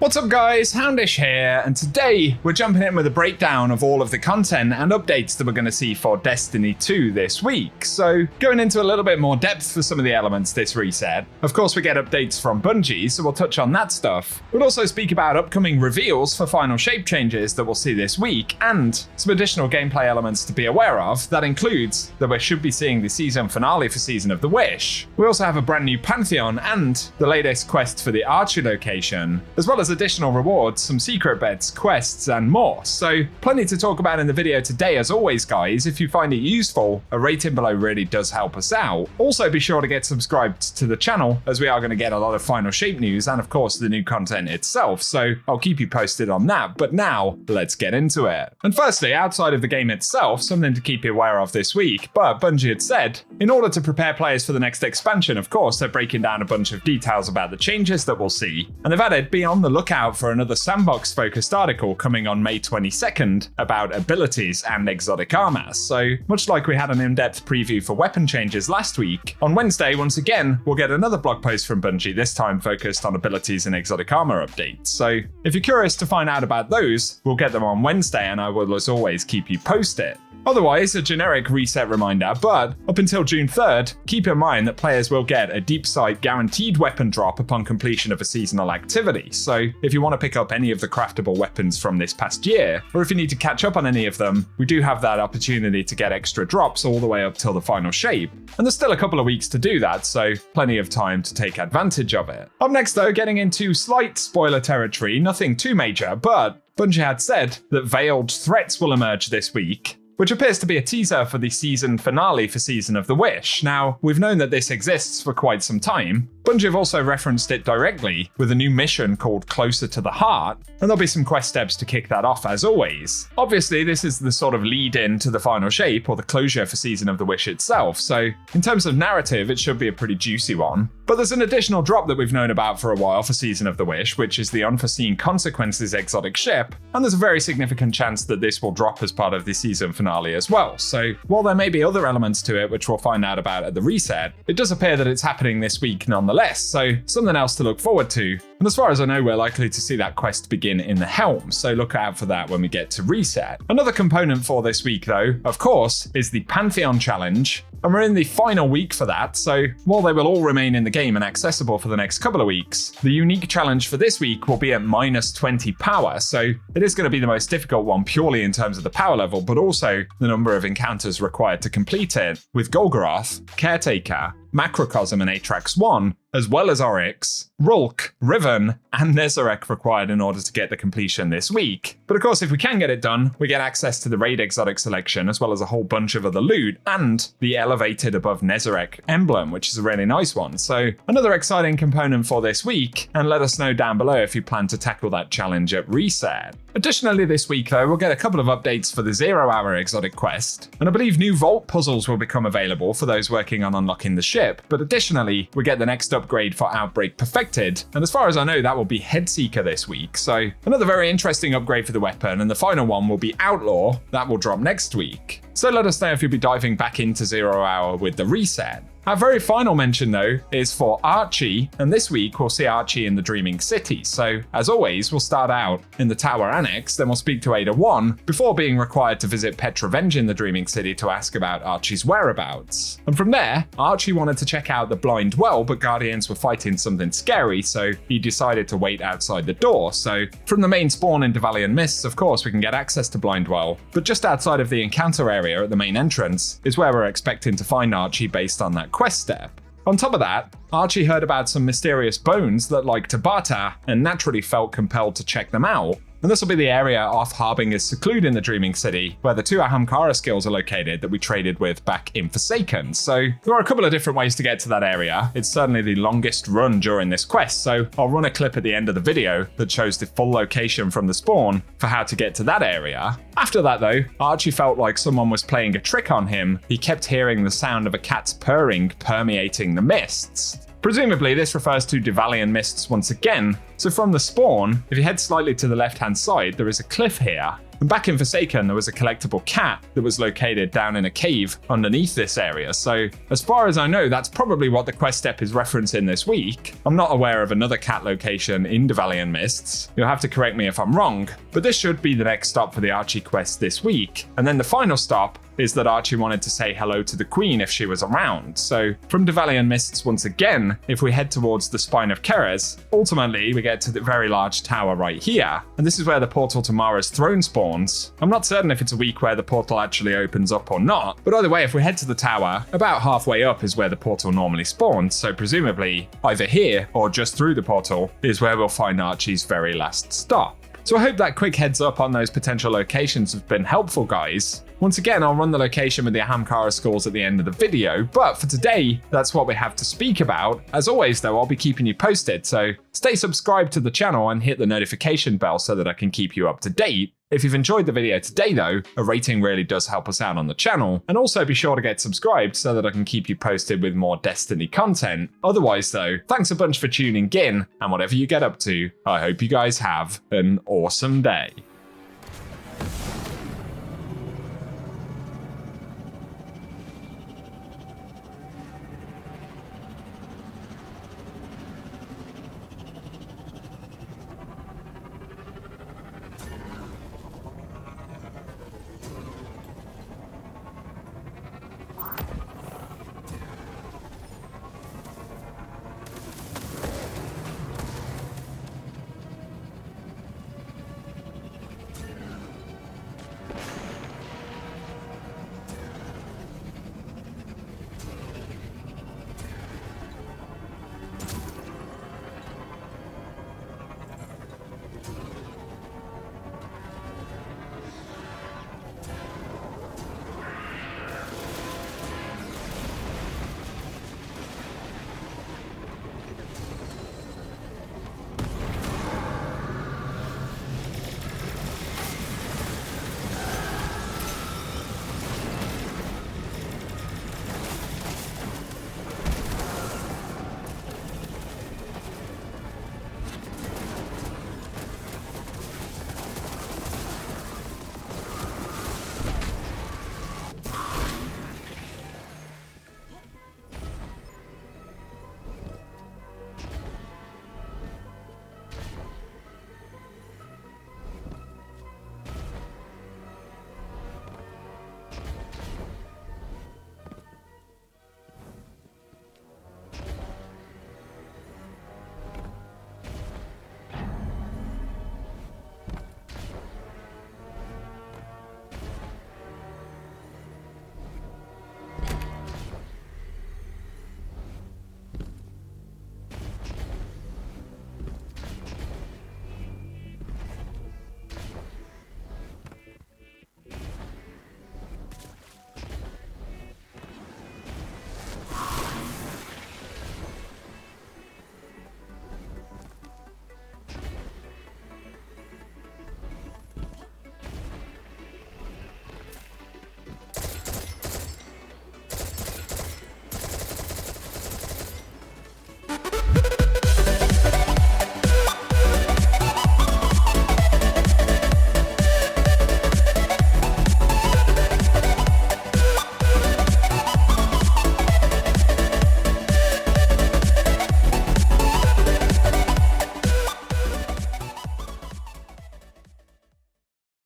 What's up guys, Houndish here, and today we're jumping in with a breakdown of all of the content and updates that we're going to see for Destiny 2 this week. So going into a little bit more depth for some of the elements this reset. Of course we get updates from Bungie, so we'll touch on that stuff. We'll also speak about upcoming reveals for final shape changes that we'll see this week, and some additional gameplay elements to be aware of. That includes that we should be seeing the season finale for Season of the Wish. We also have a brand new Pantheon and the latest quest for the Archie location, as well as additional rewards, some secret bets, quests, and more. So plenty to talk about in the video today as always guys. If you find it useful, a rating below really does help us out. Also be sure to get subscribed to the channel, as we are going to get a lot of final shape news and of course the new content itself, so I'll keep you posted on that. But now, let's get into it. And firstly, outside of the game itself, something to keep you aware of this week, but Bungie had said, in order to prepare players for the next expansion, of course, they're breaking down a bunch of details about the changes that we'll see, and they've added, be on the lookout for another sandbox-focused article coming on May 22nd about abilities and exotic armor. So, much like we had an in-depth preview for weapon changes last week, on Wednesday, once again, we'll get another blog post from Bungie, this time focused on abilities and exotic armor updates. So, if you're curious to find out about those, we'll get them on Wednesday, and I will, as always, keep you posted. Otherwise, a generic reset reminder, but up until June 3rd, keep in mind that players will get a deep sight guaranteed weapon drop upon completion of a seasonal activity. So if you want to pick up any of the craftable weapons from this past year, or if you need to catch up on any of them, we do have that opportunity to get extra drops all the way up till the final shape. And there's still a couple of weeks to do that, so plenty of time to take advantage of it. Up next though, getting into slight spoiler territory, nothing too major, but Bungie had said that veiled threats will emerge this week, which appears to be a teaser for the season finale for Season of the Wish. Now, we've known that this exists for quite some time. Bungie have also referenced it directly with a new mission called Closer to the Heart, and there'll be some quest steps to kick that off as always. Obviously, this is the sort of lead-in to the final shape or the closure for Season of the Wish itself, so in terms of narrative, it should be a pretty juicy one. But there's an additional drop that we've known about for a while for Season of the Wish, which is the Unforeseen Consequences exotic ship, and there's a very significant chance that this will drop as part of the season finale as well. So while there may be other elements to it which we'll find out about at the reset, it does appear that it's happening this week nonetheless, so something else to look forward to. And as far as I know, we're likely to see that quest begin in the Helm, so look out for that when we get to reset. Another component for this week though, of course, is the Pantheon challenge, and we're in the final week for that, so while they will all remain in the game and accessible for the next couple of weeks, the unique challenge for this week will be at minus 20 power, so it is going to be the most difficult one purely in terms of the power level, but also the number of encounters required to complete it, with Golgoroth, Caretaker, Macrocosm and Atrax 1, as well as Oryx, Rulk, Riven, and Nezarec required in order to get the completion this week. But of course, if we can get it done, we get access to the raid exotic selection, as well as a whole bunch of other loot, and the elevated above Nezarec emblem, which is a really nice one. So another exciting component for this week, and let us know down below if you plan to tackle that challenge at reset. Additionally this week though, we'll get a couple of updates for the 0 Hour exotic quest, and I believe new vault puzzles will become available for those working on unlocking the ship, but additionally, we get the next upgrade for Outbreak Perfected, and as far as I know, that will be Headseeker this week, so another very interesting upgrade for the weapon, and the final one will be Outlaw, that will drop next week. So let us know if you'll be diving back into 0 Hour with the reset. Our very final mention though is for Archie, and this week we'll see Archie in the Dreaming City. So as always, we'll start out in the Tower Annex, then we'll speak to Ada 1 before being required to visit Petrovenge in the Dreaming City to ask about Archie's whereabouts. And from there, Archie wanted to check out the Blind Well, but Guardians were fighting something scary, so he decided to wait outside the door. So from the main spawn in Devalian Mists, of course, we can get access to Blind Well, but just outside of the encounter area at the main entrance is where we're expecting to find Archie based on that quest step. On top of that, Archie heard about some mysterious bones that like to barter and naturally felt compelled to check them out. And this will be the area off Harbinger's Seclude in the Dreaming City, where the 2 Ahamkara skills are located that we traded with back in Forsaken. So there are a couple of different ways to get to that area. It's certainly the longest run during this quest, so I'll run a clip at the end of the video that shows the full location from the spawn for how to get to that area. After that though, Archie felt like someone was playing a trick on him. He kept hearing the sound of a cat's purring permeating the mists. Presumably this refers to Devalian Mists once again, so from the spawn, if you head slightly to the left hand side, there is a cliff here, And back in Forsaken, there was a collectible cat that was located down in a cave underneath this area. So as far as I know, that's probably what the quest step is referencing this week. I'm not aware of another cat location in Dvalian Mists. You'll have to correct me if I'm wrong, but this should be the next stop for the Archie quest this week. And then the final stop is that Archie wanted to say hello to the Queen if she was around. So from Dvalian Mists once again, if we head towards the Spine of Keres, ultimately we get to the very large tower right here. And this is where the portal to Mara's throne spawns. I'm not certain if it's a week where the portal actually opens up or not, but either way, if we head to the tower, about halfway up is where the portal normally spawns. So presumably either here or just through the portal is where we'll find Archie's very last stop. So I hope that quick heads up on those potential locations have been helpful, guys. Once again, I'll run the location with the Ahamkara skulls at the end of the video, but for today, that's what we have to speak about. As always though, I'll be keeping you posted, so stay subscribed to the channel and hit the notification bell so that I can keep you up to date. If you've enjoyed the video today though, a rating really does help us out on the channel, and also be sure to get subscribed so that I can keep you posted with more Destiny content. Otherwise though, thanks a bunch for tuning in, and whatever you get up to, I hope you guys have an awesome day.